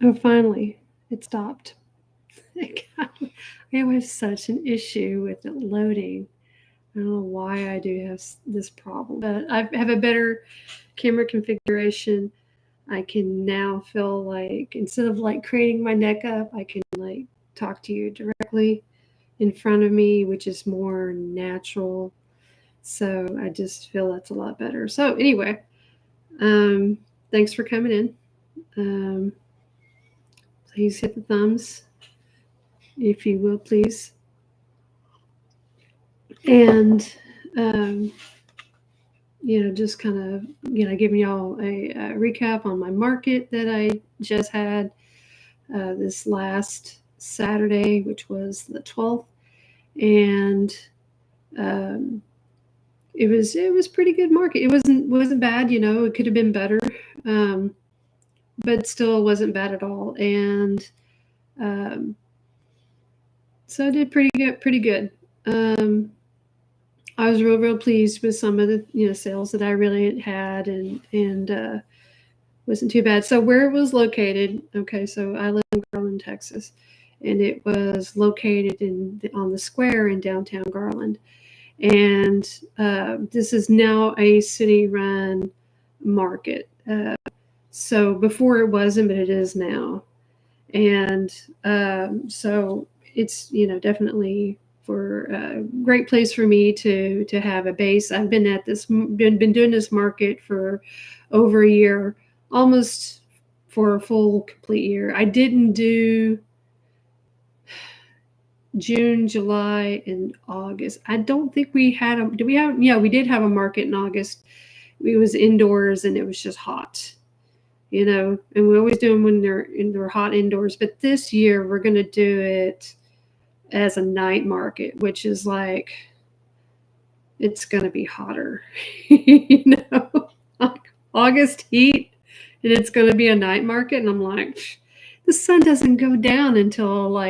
Oh, finally, it stopped. I have such an issue with it loading. I don't know why I do have this problem, but I have a better camera configuration. I can now feel like instead of like craning my neck up, I can like talk to you directly in front of me, which is more natural. So I just feel that's a lot better. So anyway, um, thanks for coming in. Um, please hit the thumbs if you will, please. And um, just kind of giving y'all a recap on my market that I just had this last Saturday, which was the 12th, and um, it was pretty good market. It wasn't bad, it could have been better, um, but still wasn't bad at all. And um, so I did pretty good. Um, I was real pleased with some of the sales that I really had, and wasn't too bad. So where it was located, okay, so I live in Garland, Texas, and it was located on the square in downtown Garland. And this is now a city-run market. So before it wasn't, but it is now. And so it's definitely for a great place for me to have a base. I've been doing this market for over a year, almost for a full complete year. I didn't do June, July, and August. I don't think we had a. Do we have? Yeah, we did have a market in August. It was indoors and it was just hot, and we always do them when they're hot indoors. But this year we're going to do it as a night market, which is like it's going to be hotter, like August heat, and it's going to be a night market. And I'm like, the sun doesn't go down until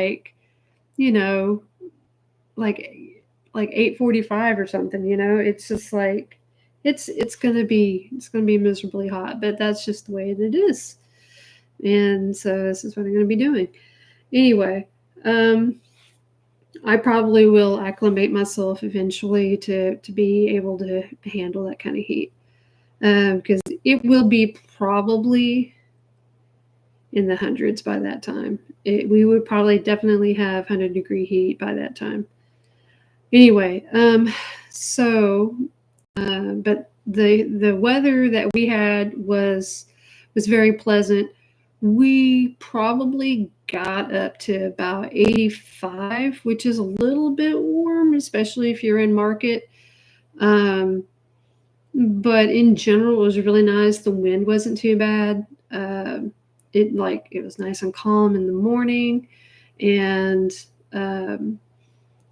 you know, like 8:45 or something. It's just like it's gonna be miserably hot, but that's just the way it is. And so this is what I'm gonna be doing. Anyway, um, I probably will acclimate myself eventually to be able to handle that kind of heat because it will be probably in the hundreds by that time. We would probably definitely have 100-degree heat by that time. Anyway, but the weather that we had was very pleasant. We probably got up to about 85, which is a little bit warm, especially if you're in market. Um, but in general, it was really nice. The wind wasn't too bad. It was nice and calm in the morning, and um,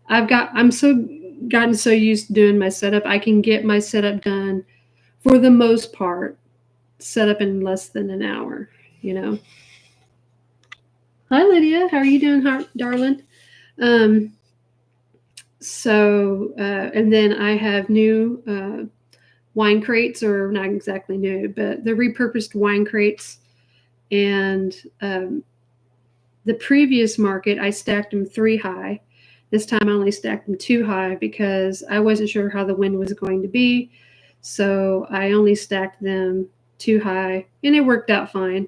I'm so gotten so used to doing my setup. I can get my setup done for the most part, set up in less than an hour, you know. Hi Lydia, how are you doing, darling? Um, and then I have new wine crates, or not exactly new, but the repurposed wine crates. And the previous market, I stacked them 3 high. This time I only stacked them 2 high because I wasn't sure how the wind was going to be. So I only stacked them 2 high, and it worked out fine.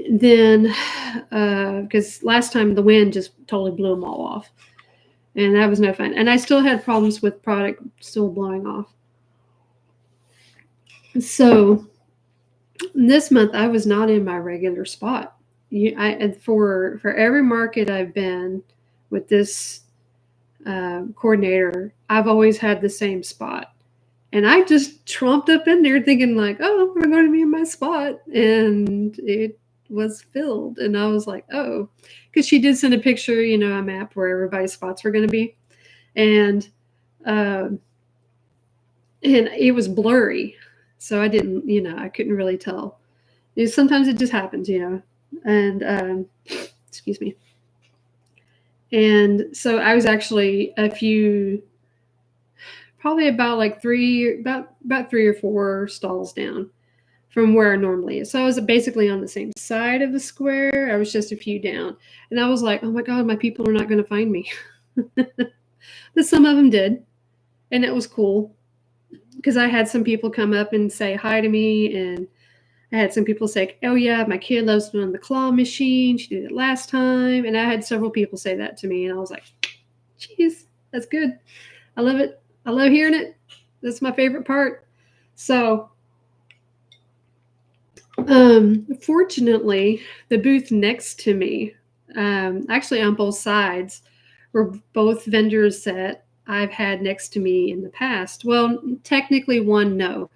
Then, because last time the wind just totally blew them all off, and that was no fun. And I still had problems with product still blowing off. So this month I was not in my regular spot. For every market I've been with this coordinator, I've always had the same spot, and I just trumped up in there thinking like, oh, I'm going to be in my spot, and it was filled. And I was like, oh, because she did send a picture, a map where everybody's spots were going to be, and um, and it was blurry, so I didn't, I couldn't really tell. Sometimes it just happens, and excuse me. And so I was actually probably about 3 or 4 stalls down from where I normally is. So I was basically on the same side of the square. I was just a few down. And I was like, oh my God, my people are not going to find me. But some of them did. And it was cool because I had some people come up and say hi to me. And I had some people say, oh yeah, my kid loves doing the claw machine. She did it last time. And I had several people say that to me. And I was like, geez, that's good. I love it. I love hearing it. That's my favorite part. So, fortunately, the booth next to me, actually on both sides, were both vendors that I've had next to me in the past. Well, technically one, no,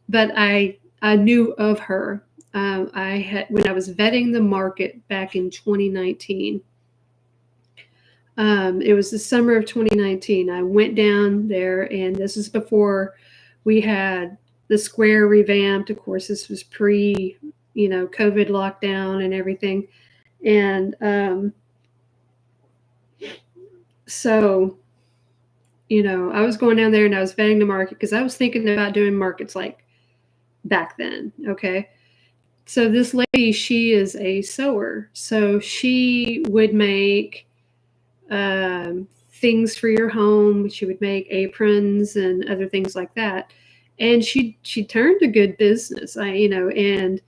but I knew of her. I had when I was vetting the market back in 2019. It was the summer of 2019. I went down there, and this is before we had the square revamped. Of course, this was pre, COVID lockdown and everything. And so, I was going down there and I was vetting the market because I was thinking about doing markets like back then. Okay. So this lady, she is a sewer. So she would make things for your home. She would make aprons and other things like that. And she turned a good business. And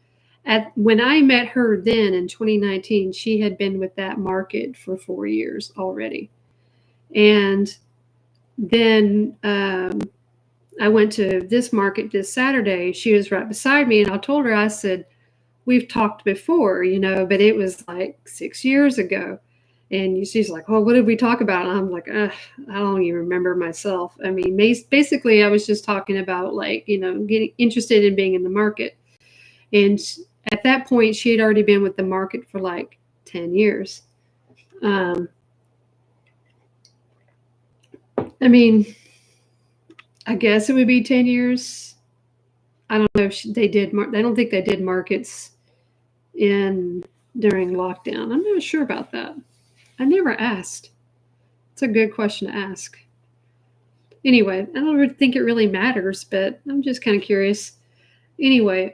when I met her then in 2019, she had been with that market for 4 years already. And then I went to this market this Saturday. She was right beside me, and I told her, I said, we've talked before, but it was like 6 years ago. And she's like, oh, what did we talk about? And I'm like, I don't even remember myself. I mean, basically, I was just talking about getting interested in being in the market. And at that point, she had already been with the market for like 10 years. I mean, I guess it would be 10 years. I don't know if they did. I don't think they did markets during lockdown. I'm not sure about that. I never asked. It's a good question to ask. Anyway, I don't think it really matters, but I'm just kind of curious. Anyway,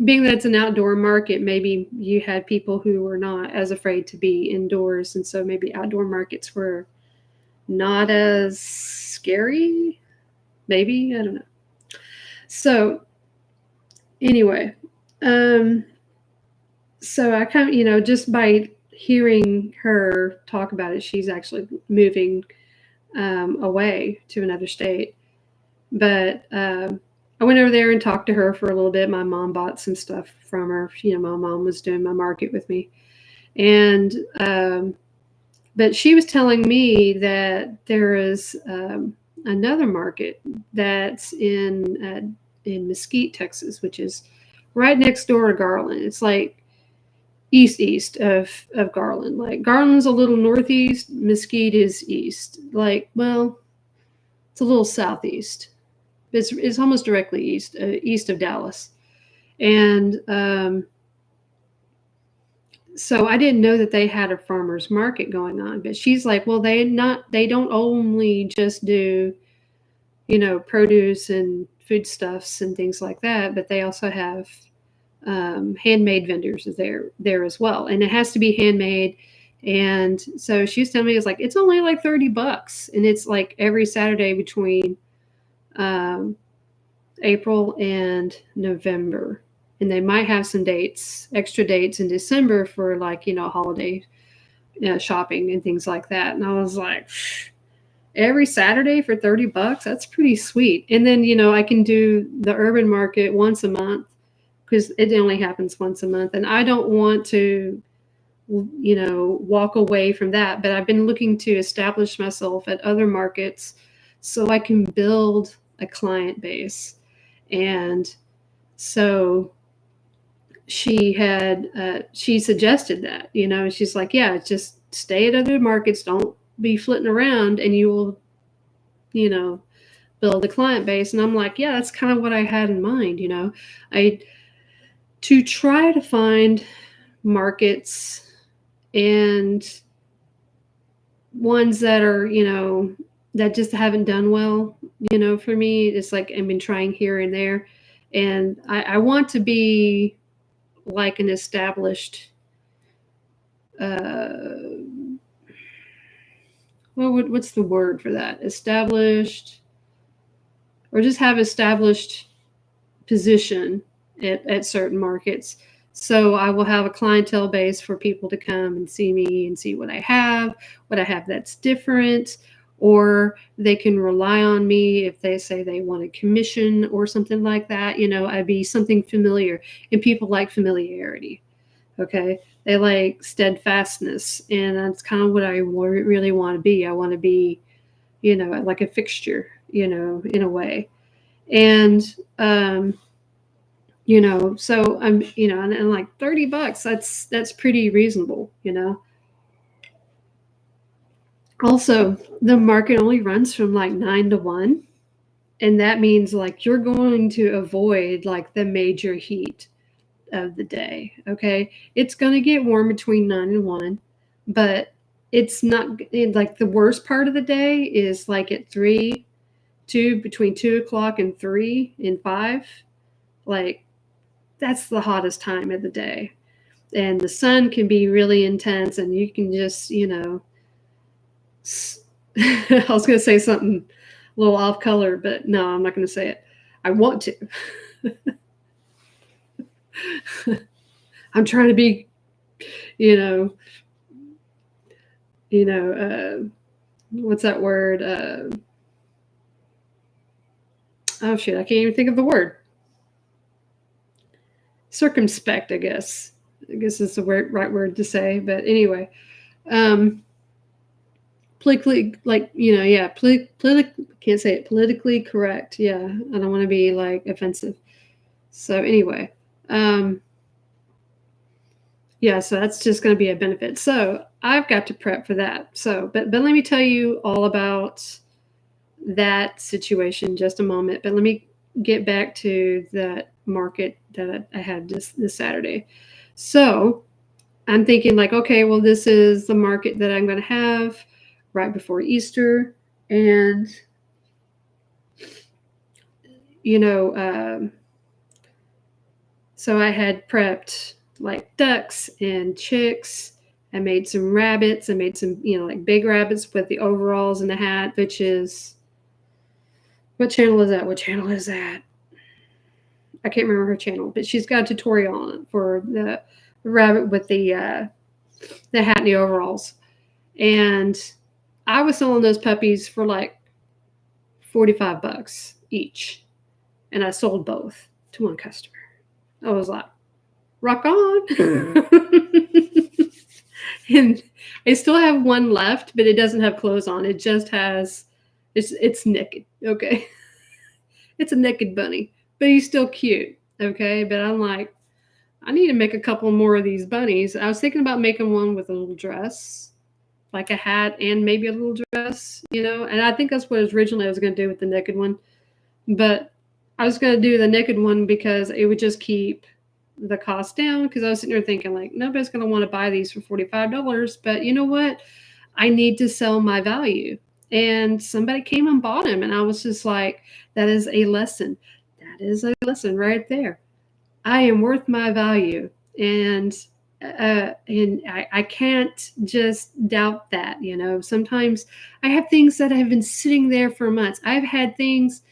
being that it's an outdoor market, maybe you had people who were not as afraid to be indoors, and so maybe outdoor markets were not as scary. Maybe, I don't know. So anyway, so I kind of, just by hearing her talk about it, she's actually moving away to another state. But I went over there and talked to her for a little bit. My mom bought some stuff from her. My mom was doing my market with me. And but she was telling me that there is another market that's in Mesquite, Texas, which is right next door to Garland. It's like east of Garland. Like Garland's a little northeast, Mesquite is east. Like, well, it's a little southeast. It's almost directly east of Dallas. And so I didn't know that they had a farmer's market going on. But she's like, well, they don't only just do, produce and foodstuffs and things like that, but they also have handmade vendors there as well. And it has to be handmade. And so she was telling me, it's only like $30. And it's like every Saturday between April and November. And they might have some extra dates in December for holiday shopping and things like that. And I was like, every Saturday for $30, that's pretty sweet. And then, I can do the urban market once a month because it only happens once a month. And I don't want to, walk away from that. But I've been looking to establish myself at other markets so I can build a client base. And so she suggested that, she's like, yeah, just stay at other markets. Don't be flitting around and you will, build a client base. And I'm like, yeah, that's kind of what I had in mind. To try to find markets and ones that are, that just haven't done well, for me. It's like I've been trying here and there. And I want to be like an established, what's the word for that? Established, or just have established position at certain markets. So I will have a clientele base for people to come and see me and see what I have that's different, or they can rely on me if they say they want a commission or something like that. I'd be something familiar, and people like familiarity. Okay. They like steadfastness, and that's kind of what I really want to be. I want to be, like a fixture, in a way. And, so I'm, and like $30, that's pretty reasonable. Also, the market only runs from like 9 to 1. And that means like you're going to avoid like the major heat of the day. Okay. It's going to get warm between 9 and 1, but it's not like the worst part of the day is like at between 2 o'clock and 3 and 5. Like, that's the hottest time of the day. And the sun can be really intense, and you can just, I was going to say something a little off color, but no, I'm not going to say it. I want to. I'm trying to be, you know, what's that word? Oh shit, I can't even think of the word. Circumspect, I guess. I guess is the right word to say. But anyway, politically, like, can't say it, politically correct. Yeah, I don't want to be like offensive. So anyway, yeah, so that's just going to be a benefit. So I've got to prep for that. So, but let me tell you all about that situation just a moment. But let me get back to that market that I had this Saturday. So I'm thinking like, okay, well, this is the market that I'm going to have right before Easter. And, so I had prepped like ducks and chicks. I made some rabbits. I made some, like big rabbits with the overalls and the hat, which is, what channel is that? What channel is that? I can't remember her channel, but she's got a tutorial on it for the rabbit with the hat and the overalls. And I was selling those puppies for like $45 each. And I sold both to one customer. I was like, rock on. And I still have one left, but it doesn't have clothes on. It just has, it's naked. Okay. It's a naked bunny, but he's still cute. Okay. But I'm like, I need to make a couple more of these bunnies. I was thinking about making one with a little dress, like a hat and maybe a little dress, and I think that's what originally I was going to do with the naked one. But I was going to do the naked one because it would just keep the cost down, because I was sitting there thinking like, nobody's going to want to buy these for $45, but you know what? I need to sell my value. And somebody came and bought them, and I was just like, that is a lesson. That is a lesson right there. I am worth my value. And I can't just doubt that. Sometimes I have things that have been sitting there for months. I've had things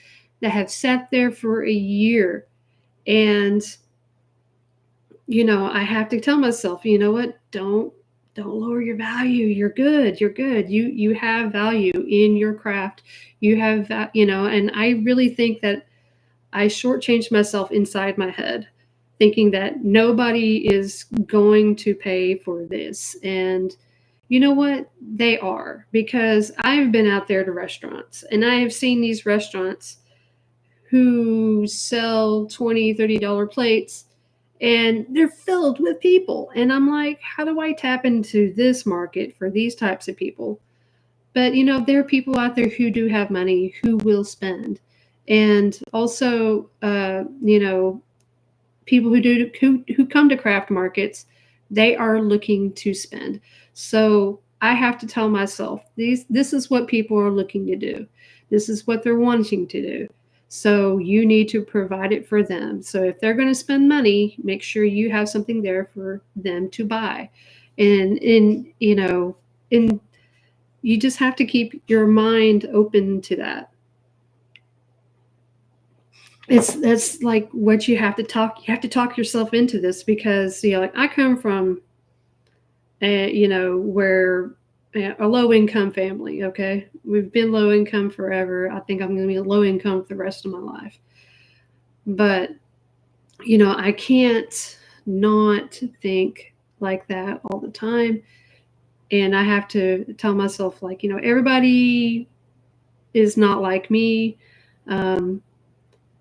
that have sat there for a year, and I have to tell myself, you know what, don't lower your value. You're good. You have value in your craft. You have that, and I really think that I shortchanged myself inside my head, thinking that nobody is going to pay for this. And you know what? They are, because I've been out there to restaurants, and I have seen these restaurants who sell $20, $30 plates, and they're filled with people. And I'm like, how do I tap into this market for these types of people? But, there are people out there who do have money, who will spend. And also, people who come to craft markets, they are looking to spend. So I have to tell myself, this is what people are looking to do. This is what they're wanting to do. So you need to provide it for them. So if they're going to spend money, make sure you have something there for them to buy. And and you just have to keep your mind open to that. That's like what you have to talk yourself into this, because like I come from where a low income family. Okay, we've been low income forever. I think I'm going to be low income for the rest of my life. But I can't not think like that all the time. And I have to tell myself, like, everybody is not like me. Um,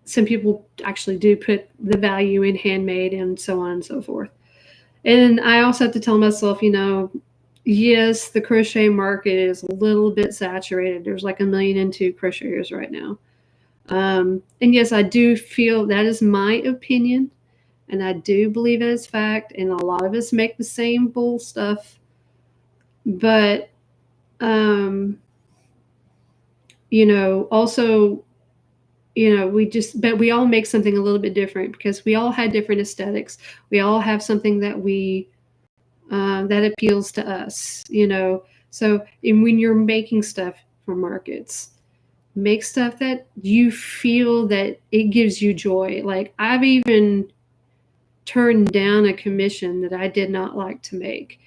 some people actually do put the value in handmade and so on and so forth. And I also have to tell myself, yes, the crochet market is a little bit saturated. There's like 1,000,002 crocheters right now. And yes, I do feel that is my opinion, and I do believe it is fact. And a lot of us make the same bull stuff, but also, but we all make something a little bit different, because we all had different aesthetics. We all have something that appeals to us. So, and when you're making stuff for markets, make stuff that you feel that it gives you joy. Like, I've even turned down a commission that I did not like to make.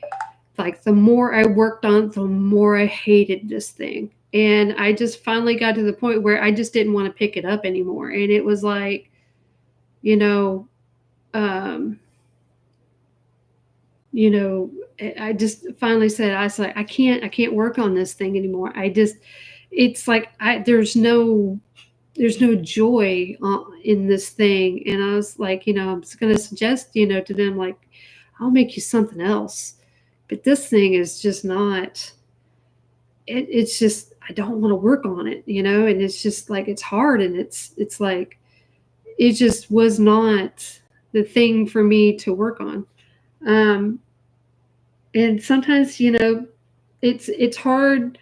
Like, the more I worked on it, the more I hated this thing. And I just finally got to the point where I just didn't want to pick it up anymore. And it was like, you know, um, you know, I just finally said, I was like, I can't work on this thing anymore. It's like, there's no joy in this thing. And I was like, I'm just going to suggest, to them, like, I'll make you something else. But this thing is just not, it's just, I don't want to work on it, and it's just like, it's hard. And it's like, it just was not the thing for me to work on. Um, and sometimes, it's hard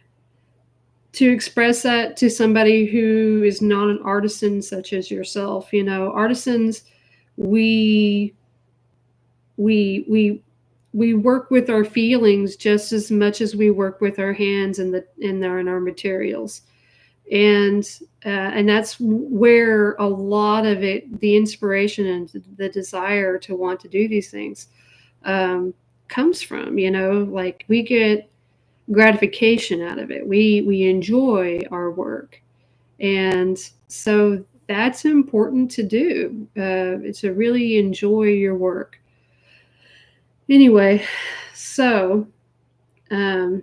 to express that to somebody who is not an artisan such as yourself. Artisans, we we we work with our feelings just as much as we work with our hands and our materials. And that's where a lot of it, the inspiration and the desire to want to do these things, comes from. Like, we get gratification out of it. We enjoy our work, and so that's important to do. It's to really enjoy your work. Anyway, so um,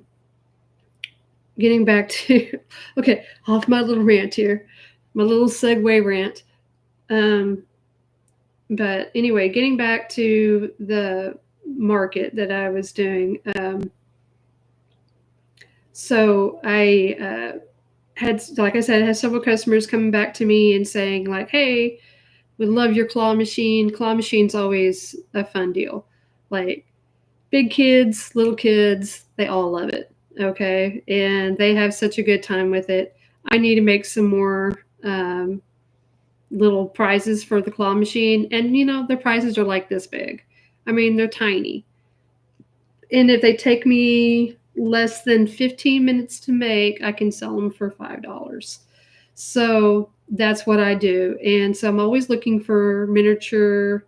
getting back to okay, off my little rant here, my little segue rant. Um, but anyway, getting back to the market that I was doing. So I had, like I said, I had several customers coming back to me and saying, like, "Hey, we love your claw machine." Claw machine's always a fun deal. Like, big kids, little kids, they all love it. Okay, and they have such a good time with it. I need to make some more little prizes for the claw machine, and the prizes are like this big. I mean, they're tiny. And if they take me less than 15 minutes to make, I can sell them for $5. So that's what I do. And so I'm always looking for miniature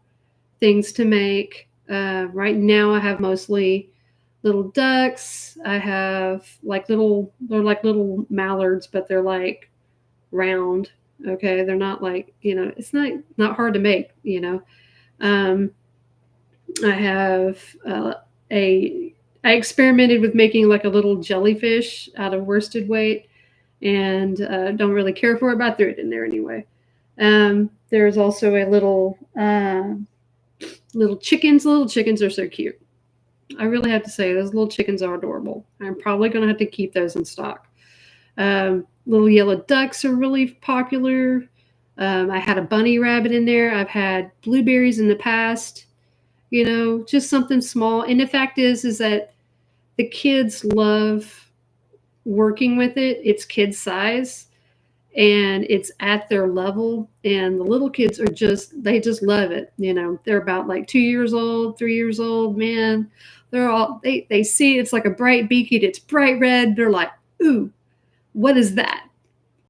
things to make. Right now, I have mostly little ducks. I have they're like little mallards, but they're like round. Okay, they're not like, it's not hard to make. Um, I have a I experimented with making like a little jellyfish out of worsted weight, and don't really care for it, but I threw it in there anyway. There's also a little chickens. Little chickens are so cute. I really have to say, those little chickens are adorable. I'm probably going to have to keep those in stock. Little yellow ducks are really popular. I had a bunny rabbit in there. I've had blueberries in the past. Just something small. And the fact is that the kids love working with it. It's kid size. and it's at their level, and the little kids are just, they just love it. They're about like 2 years old, 3 years old, man. They're all, they see it's like a bright beacon, it's bright red, they're like, ooh, what is that?